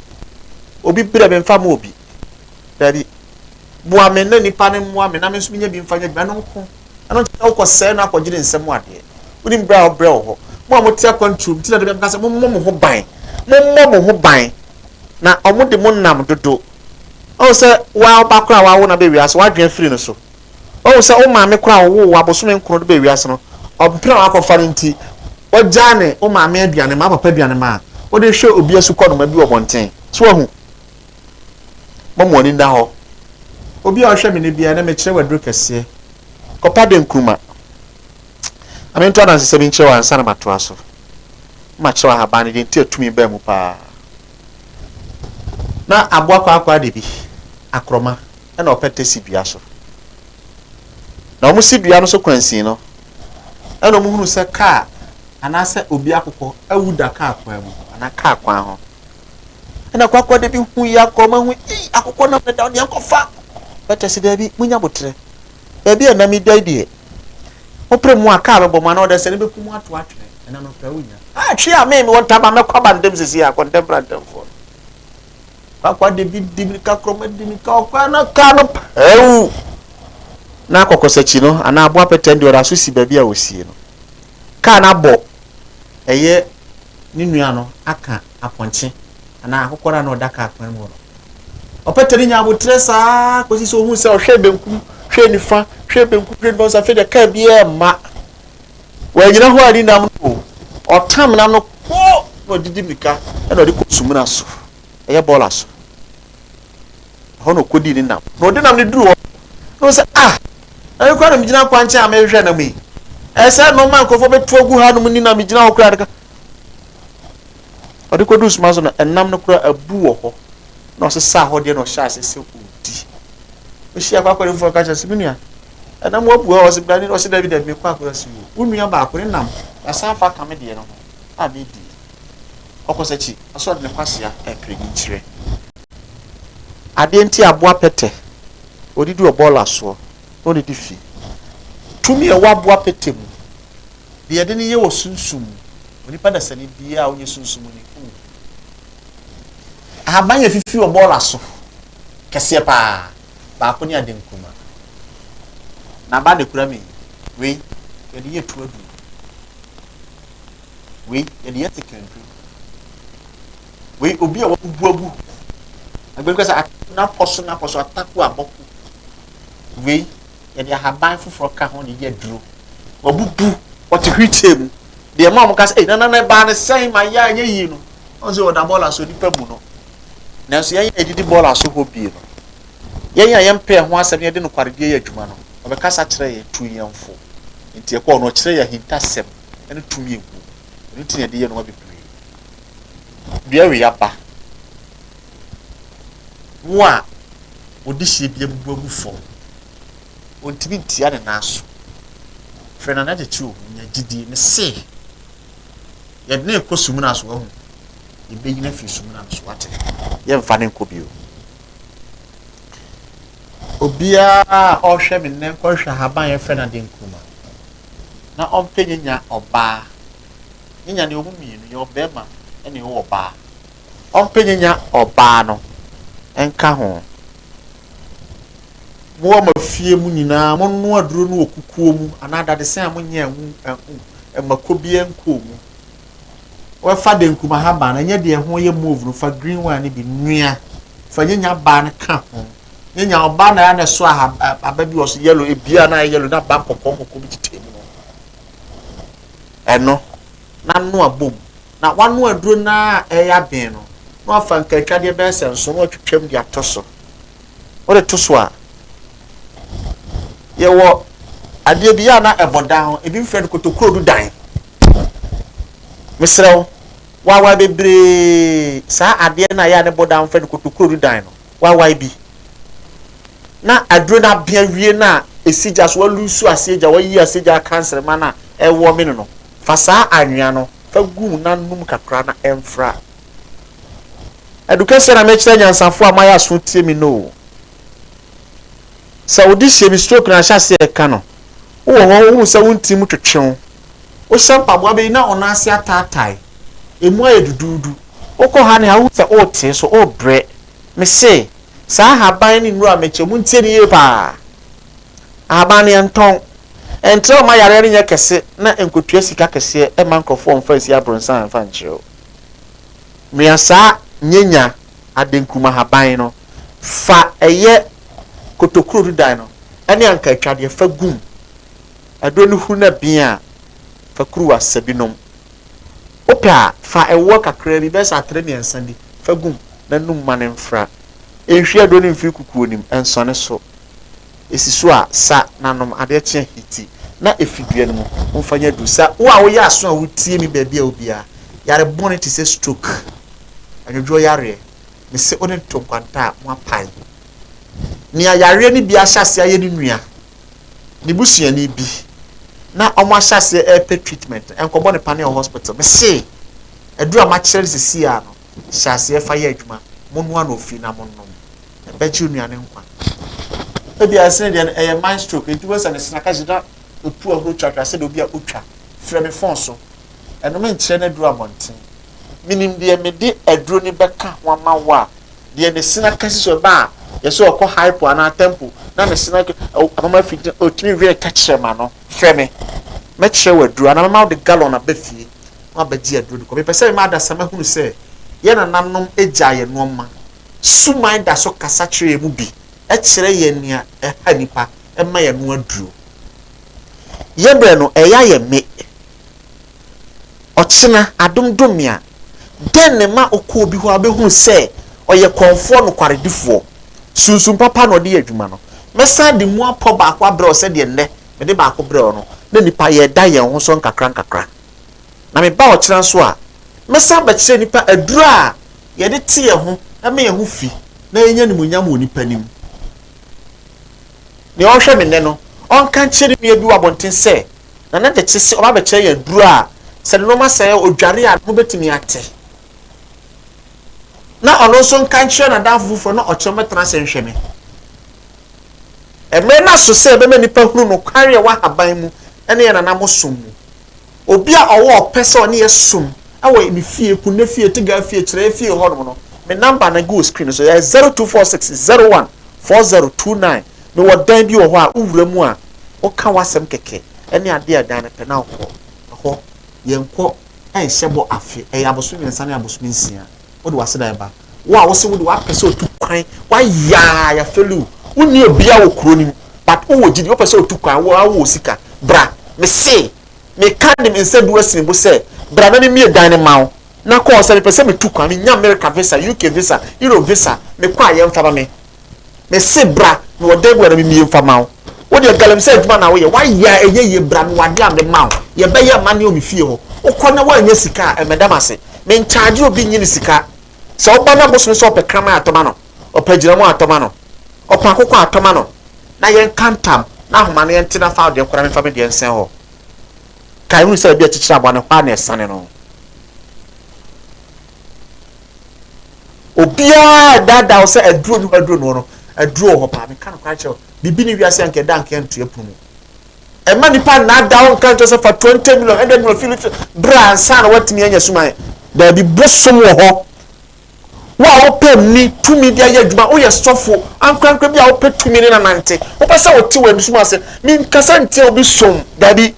S1: obi bira be mfa ma obi Daddy, Boame no nipa ne moame na me so nya bi mfanya bi anon ko anon ta ko se na akogire nsem ade woni mbra obra ho mo amotia control ti na de be se mo ho ban mo ho ban na omo de mo nam dodo o se wa obakra wa wo na be wiase wa dwen free no so o se o maame kra wo wa boso me nkro de be wiase no obra wa kofa nti o jane o maame aduane ma papa aduane ma o de hwe obi asu kɔ no ma bi wo bonten so ahu momo ni nda ho obi a hwe me ne bia na me kire wadru kese kopa de nkruma amento na se bi nkire wa ansa na mato aso ma kire wa haba ne de nti atumi ba mu pa na aboa kwa de bi akroma na opete si bia so na omu si bia no so kwansin no na omu hunu se ka anase obi akokɔ awuda ka akwan mu ana ka akwan ho na kwakwa de bi hu ya kroma hu akokɔ na da de ankofa bete si da bi munya botre e bi na mi dai de opre mu aka be boma na o de se ne be kumu ato atwe na no fa unya twi a me won taba me kwa bandem sisi a contemporary fo kwakwa de bi ka kroma de mi ka okwa na ka no ewu na kokosachi no ana abo apetende ora so si ba bi a osie no ka na bo eye ni nua no aka aponche ana akokora na odaka akwan mu no opeteri nya abotre saa kosi so hu se ohwe benkum hwe nifa hwe benku no sa fe de ka bia ma wa nyina ho ani nam no otam na no ko no didi mika e no de kosumuna so eye bola so ho no kodi ni nam no de nam ni duru no say ayi kwa na migina kwanche a mehwe na mi ese no man kofo betu agu ha no ni na migina ho kura de odi kodu suma so na enam no kura abu wo ho na so sa ho de no sha asese odi o shi akwa kwere mfo ka cha sibinia enam wo bu ho se bani no se David me kwa akwa si wo nua ba akore nam asan fa kame de no a be di okosachi aso de kwasia e pregi chire ade nti aboa pete odi du obola so oni di fi tumi e wa aboa pete mu de ade ni ye wo sunsum oni pa da sani bia onye sunsum ni ku abanye fifi obola so kese pa ba ko ni ade nkuma na ba de kura mi we ye de ye tu adu we ye de ye tekendu we obi a wo buabu agbenko sa na poso ataku aboku we ye de haban fufuro ka ho de ye duro wo bubu wo te hwitem de ma mo ka say na ba ne sai ma ya anya yi no on se o da bola so nipa mu no na so ye edidi bola so ho bi no ye ya yempe ho asem ye de no kwaredie ye adwuma no obe kasa kire ye tu yemfo nti e ko no kire ye hintasem ene tumi egu nti ne de ye no bi bia we yaba wa odihie bia bubu fo ontimi ntia ne naso frena na de chu nya gidi ne se ye de ekosum na so hu ibe yina fi sum na so ate ye mfa ne nkobio obia o hwe me ne ko hwe haban ye frena de nkuma na ompenya oba nya ne omumi no ye obema ene wo oba ompenya oba no enka ho mo ma fie mu nyina mo no aduro no okukuo mu anada de sen mo nya makobie nko mu wa fa de nkuma haba na nya de ho ye move no fa green one ni bi nua fa nya ba na ka ho nya oba na ya na so ababi wo so yellow ebia na yellow na ba kokko bi titemu no eno na no abom na wanu aduro na eya ben no no afa nkatwa de be senso no twetwam de atoso o de toso a ye wo ade bia na eboda ho ebi mfred kotokuro du dan misrew wa bebre sa ade na ya ne boda mfred kotokuro du dan no wa bi na aduro na bia wie na esija so lusu aseja wa yi aseja cancer mana e wo me no fa sa anwea no fa gum na num kakra na emfra education na mechira nyansafo amaya so tie mi no Saudi shebi stroke na sha se ka no wo sa wonti mu twetwe wo shampa bo be na ona ase atatai emu aye dududu okọ ha ne ha wo se o te so o bre me se sa haban ni nru ameche mu ntie ni ye pa haban ye nton entre ma yare ni nyekese na enkotua sika kese e man krofo mfa si abronsan mfa nchiro miasa nyenya adenkuma haban no fa eye kotokuro du dan no ene anka twade fa gum ado no hu na bia fa kuru asabinom opa fa ewo kakra bi besa atre ne ensandi fa gum na num mane mfra ehwe ado ne mfi kukuo nim ensone so esiso a sa nanom ade che hiti na efidua no mu mfanya du sa wo a wo ya aso a wutie mi baabi a obia yare bone ti se stroke anodwo yare me se one to kwanta mo apan ni ayare ni bia hyase aye ni nua ni busua ni bi na omo hyase e treatment enkobo ne pane hospital me se edura ma kire sisi a no hyase e fa ye adwuma mo no na ofi na mo nom e be chi nua ne nkwa e bia se de e mind stroke e tuwa sa ne sina ka jida opu ahoro twatwa se de obi a otwa frɛ me phone so eno me nkyere na dura monten minim de me de aduro ni beka ho ama wa de ne sina ka siso ba yeso okọ hypo ana tempo na ne sina amama fit otimi we catch ma no frɛ me kyerɛ waduro ana mama de gallon abafie ma bagi aduro ko me pese me ada sama hunu se ye na nanom egya ye no ma suman da so kasa kyerɛ mu bi e kyerɛ ye nia e ha nipa ɛma yɛ no aduro yɛbrɛ no ɛya yɛ me ɔkyena adomdomia den ne ma okɔ obi ho abehu sɛ ɔyɛ kɔnfoɔ no kwaredifoɔ sunsun papa no de adwuma no mɛsa de mu apɔ baako abrɛ sɛ de nnɛ me de baako brɛ no na nipa yɛ da yɛn ho so nkakra na me ba ɔkyena so a mɛsa bɛkyerɛ nipa aduro a yɛde te yɛn ho ɛma yɛn ho fi na yɛnya nimunyam wɔ nipa nim ne ɔhwɛ me nnɛ no ɔnka nkyerɛ ne bi wɔ abɔnten sɛ na na de kye sɛ ɔba bɛkyerɛ yɛn aduro a sɛ no ma sɛ odware a mo betimi ate na ɔno nso nka nkyerɛ na dan foforɔ na ɔkyerɛ mɛtena sɛ nhwɛ me ɛmɛ na so sɛ bɛma nipa huru no kware a wahaban mu ɛne yɛ nana mo som mu obi a ɔwɔ ɔpɛ sɛ ɔne yɛ som ɛwɔ ne fie ku ne fie tiga fie kyerɛ fie hɔ nom no me number na go screen so yɛ 0246014029 me wɔ dan bi wɔ hɔ a wowura mu a woka wasɛm kɛkɛ ɛne ade a dan no pɛ na ɔkɔ ɛhɔ yɛnkɔ ɛnhyɛ bɔ afe ɛyɛ abosom yɛnsa ne abosom nsia wode wase dan ba wo a wo se wode wapɛ sɛ otu kwan wayaa yɛfɛlu wonni obia wɔ kuro nim but wowɔ gyidi wopɛ sɛ otu kwan wo sika bra me se me ka nim nsa du asini bo sɛ bra na ne mie dan ne ma wo na kɔ sɛ mepɛ sɛ metu kwan me nya America visa UK visa Europe visa me kɔ a yɛmfa ba me se bra me wɔ dan na me mie mfa ma wo wode galam sɛ adwuma na woyɛ waya ɛyɛ yɛ bra me wade a me ma wo yɛbɛyɛ ma ne o me fie hɔ wokɔ na woanya sika a ɛmɛdam ase me ntaagye obi nyine sika sɛ woba na bosom sɛ ɔpɛ krama atɔma no ɔpɛ gyina mu atɔma no ɔpɛ akokɔ atɔma no na yɛn kantam na ahoma no yɛn tena fa deɛ kora me fa me deɛ nsɛn hɔ kai hu sɛ bi akyikyira aboa ne hɔ na ɛsane no obiara dada wo sɛ aduro no aduro hɔ pa me ka no kwa kyerɛ bibi ni wiase anke da anke ntua punu ɛma nipa na da wo nka nkyɛ sɛ fa 20 million ɛdɛ million Philip bra ansa na watimi anya suman da bi bosom wɔ hɔ wo a wopɛ ni tumi de ayɛ adwuma wo yɛ sɔfo ankrankra bi a wopɛ tumi ne nanante wopɛ sɛ wote wɔ nsum ase mi nkasa ntia obi som da bi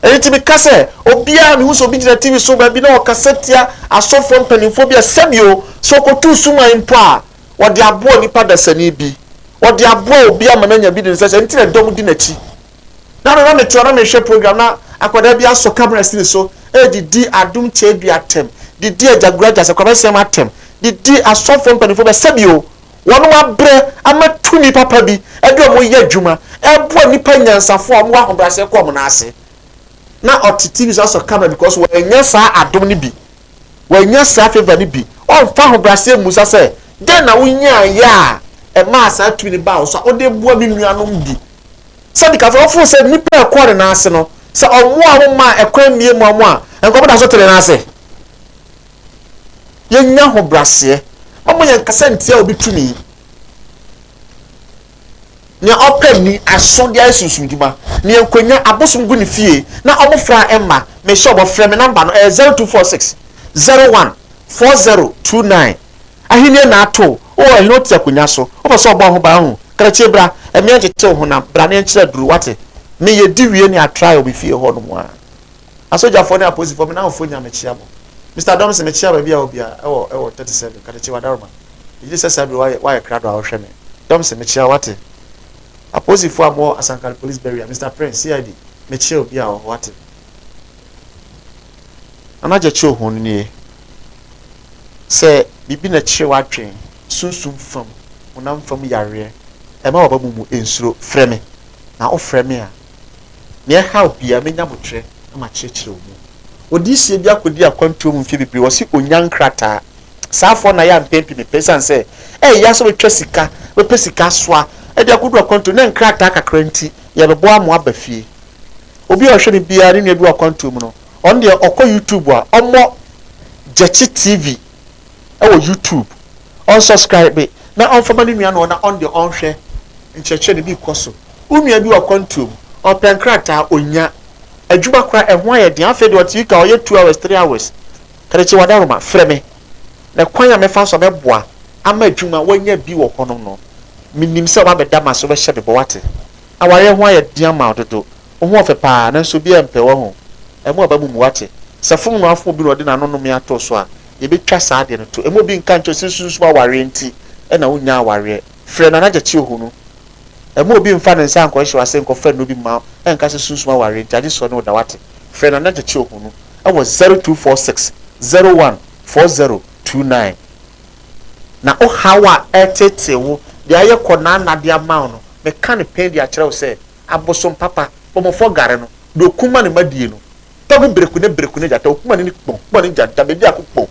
S1: ɛnti mi kasa obia mi hu so obi gyina TV so ba bi na ɔkasa tia asɔfo mpanimfo bi asɛbio so kotu suman mpo a wɔde aboa nipa dasani bi wɔde aboa obi ama na nya bi de nsɛ nti na dɔm di n'akyi na me to na me hwɛ program na akwada bi aso camera screen so didi adum chedu atem didi ajagraja se kwabesem atem didi asofo mpanifo be sabio wono wabrɛ amatu ni papa bi ɛde mo yɛ adwuma ɛboa nipa nyansafo a mo ahobrase kɔ mo na ase na otiti bi so camera because we nya saa adum ni bi we nya saa favor ni bi on fa ahobrase musa sɛ den na wonya ya e ma saa tu ni ba so ode boa bi nuanom bi sɛdi ka fo sɛ nipa ɛkɔ ne na ase no sɛ ɔmo a mo ma ɛkwan mie mu ɔmo a ɛnkɔbɔ da so tere na ase yenya ho brase ɔmo yɛ nkasa ntia obi tumi ne ɔpɛ ni aso de asunsun dwuma ne enkonya abosom gu ne fie na ɔmo fra ɛma me hyɛ ɔmo frɛ me number no 0246014029 ahine na ato o ɛno te akonya so ɔpɛ sɛ ɔbɔ ho ba ho karachi bra emi ankyete ho na bra ne nkyere duru wate me ye di wie ne atry obi fie ho no mo a asojafo ne aposifo me na ofo nya me chia mo Mr. Domson me chia ba bia obi a ewo 37 karachi wadaroma yi se sabi why krado a ohwe me Domson me chia wate aposifo amo Asankal police barrier Mr. Prince CID me chia obi a wate anaje chi ohun ni se bibi na chi watwen sunsum fam unam fam yare ema obabu mu ensuro freme na o freme a ne help ya menya botre ama kyekere wo odi sie bia kodi akwantu mu mfie bibiri wo si onyankrata saafo na ya mpempi me pesan se ya so betwa sika we pesika soa e dia kodu akwantu ne nkrata kakranti ya bebo amo abafie obi o hwe ne bia ne nua bi akwantu mu no on de okọ YouTube a omo Dekye TV e wo YouTube on subscribe na on family nua no na on de on hwe ncheche ne bi koso unua bi akwantu open krata onya adwuma kra ehwo aye de afa de oti ka oye 2 hours 3 hours karachi wadaroma freme na kwan ya mefa so beboa ama adwuma wanya bi wo hono no minim se obabeda maso be hye bebo wate aware ho aye de ama ododo wo ho ofepa na so bi empe wo ho emu ababu mu wate sefum no afo bi no de na no me ato so a ye betwa saa de no to emu bi nka ncho sunsun aware nti e na wonya aware frɛ na Dekye ohunu mo bi mfa ne nsa anko hye wase nko fa no bi ma enka se susuma ware jaji so no da wate frɛ na Dekye ohunu e wo 0246 014029 na o hawa etete wo de aye kona na de ama no me kan pen de a kyerɛw sɛ abosom papa bomofo gare no do kuma ne madie no to be breku ne jata okuma ne kpon ne jata be dia kokpon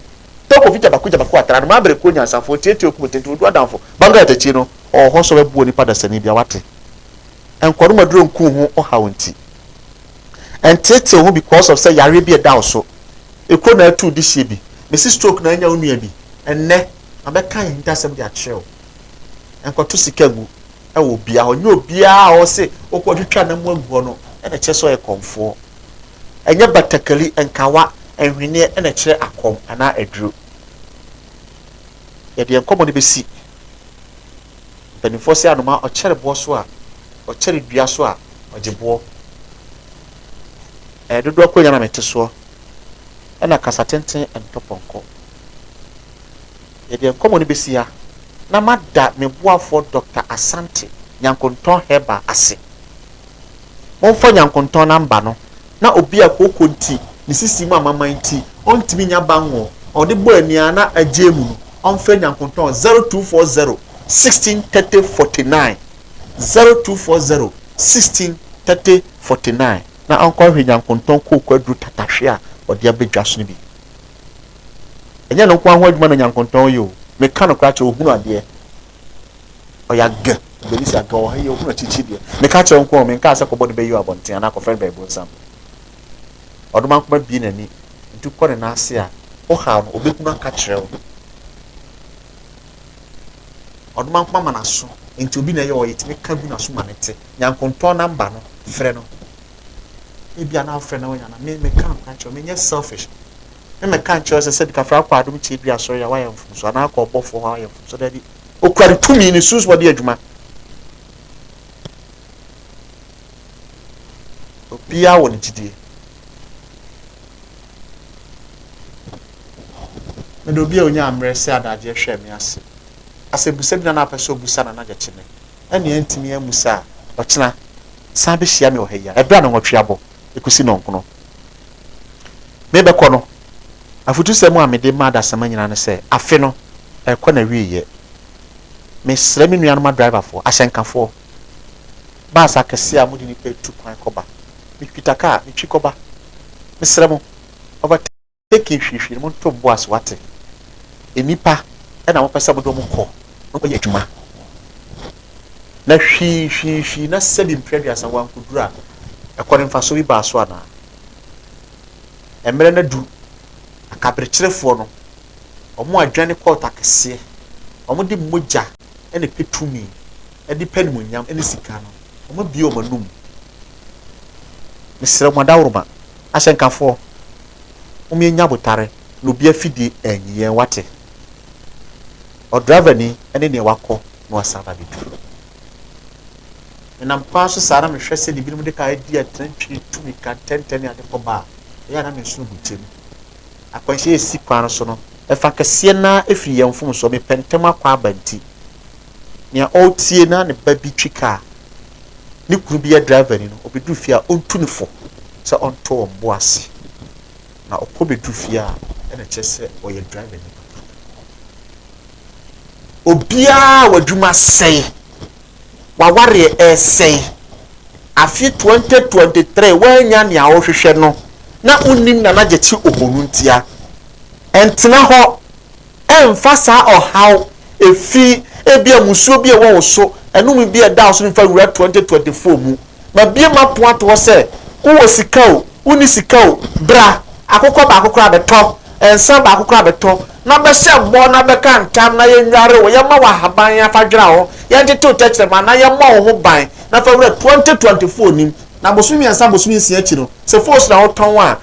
S1: to ko fija baku atara no ma breku nyansafo tietie okuma tete do adamfo banga Dekye no o ho so be buo ni pada sani bia wate enkono maduro nku ho o hawonti entete ho because of say yare bi da so ekro na atu di hye bi me si stroke na anya onua bi enne abeka hintasem dia kyerɛw enkoto sikagu e wo bia ho nye obia o se okwadwetwa na mu aguo no e na kyeso e komfo enye batakali enkawa enhwene e na kyerɛ akom ana aduro ye de enkomo ne besi penifo se anoma o kyere bo so a o kyere dua so a o jebo dodo akonya na meteso e na kasatenten entoponko ye de enkomo ne besi ya na mada meboafo Dr. Asante Nyankonton heba ase monfo Nyankonton namba no na obi akoko nti ni sisi mu amama nti ontimi nya banwo ode bo ania na agemu no onfa Nyankonton 0240 163049 0240 163049 na onko hwe Nyankonton ko kwadru tatahwe a ode abedwa so no bi enya no ko ho adwuma na Nyankonton yo me kan kwa che ohunu ade oya ga belisi aga o haye ohunu chichi de me ka che nko me nka se ko body be you abonten na ko friend be bonsam oduma nkoma bi nani ntu ko ne na ase a o ha no obekunu aka kyerɛw oduma nkoma manaso nti obi na ye o yetime ka gu na so manete Nyankonton number no frɛ no ebia na frɛ na onya na me kan kwa che me nye selfish me kan kyerɛ sɛ dika fra kwa adom kye bi asɔre ya wayɛ mfum so ana akɔ bɔfo ha wayɛ mfum so dadi okwari tumi ni sus wode adwuma obia wɔ ne gidie me do bia onya amrɛ sɛ adagye hwɛ me ase busa bi na na apɛsɛ obusa na Dekye ne ɛne antimi amusa ɔkyena san be hia me wɔ ha ya ɛbra na nwɔtwe abɔ ekusi nonkono me bɛkɔ no afutu sɛm a mede ma dasama nyina ne sɛ afe no ɛkɔ na wiye me srɛ me nuanoma driver fo ahyɛnkafo baasa kɛse a mudi ni pe tu kwan kɔba me twitaka me twi kɔba me srɛ mo overtake hwihwi mo nto boas wate enipa ɛna mo pɛsɛ mo do mo kɔ mo kɔ yɛ adwuma na hwihwi na sɛbi mpredua sa wankudura ɛkɔ ne mfaso bi baaso ana emere na du akabrekyerefo no omo adwane kɔ takese omo di moja ene petumi edi panimunyam ene sika no omo bi o manum mesere mo dawroma ahyenkafo omo enya botare no bi afidi enye wate o driver ni ene ne wakɔ no asaba bidu enam paso sara me hwese de binom de ka edi atantwi tumi ka tenten ade ko ba ya na me sunu butem akwanhye esi kwan so no efa kese na efiri yemfum so me pentem akwa abanti nia otie na ne ba bi twika ni kuru bi ya driver ni no obedu fia ontu ne fo se onto ombo ase na okobedu fia ena kyese oye driver ni obia wadwuma sei waware sei afi 2023 wanya ne a wohwehwe no na unim na Dekye ohonu ntia entena ho emfa saa ohaw efi ebia musuo bia wo so enum bia da so mfa wura 2024 mu ma bia mapo ato se wo sika o uni sika o bra akokɔ ba akokɔ abeto ensa ba akokɔ abeto na be se bo na be ka ntam na ye nware wo ye ma wa haban ya fadwira ho ye tete otechre ma na ye ma wo ho ban na fa wura 2024 nim na bosumi ansa bosumi nsia akyi no se force na wo ton a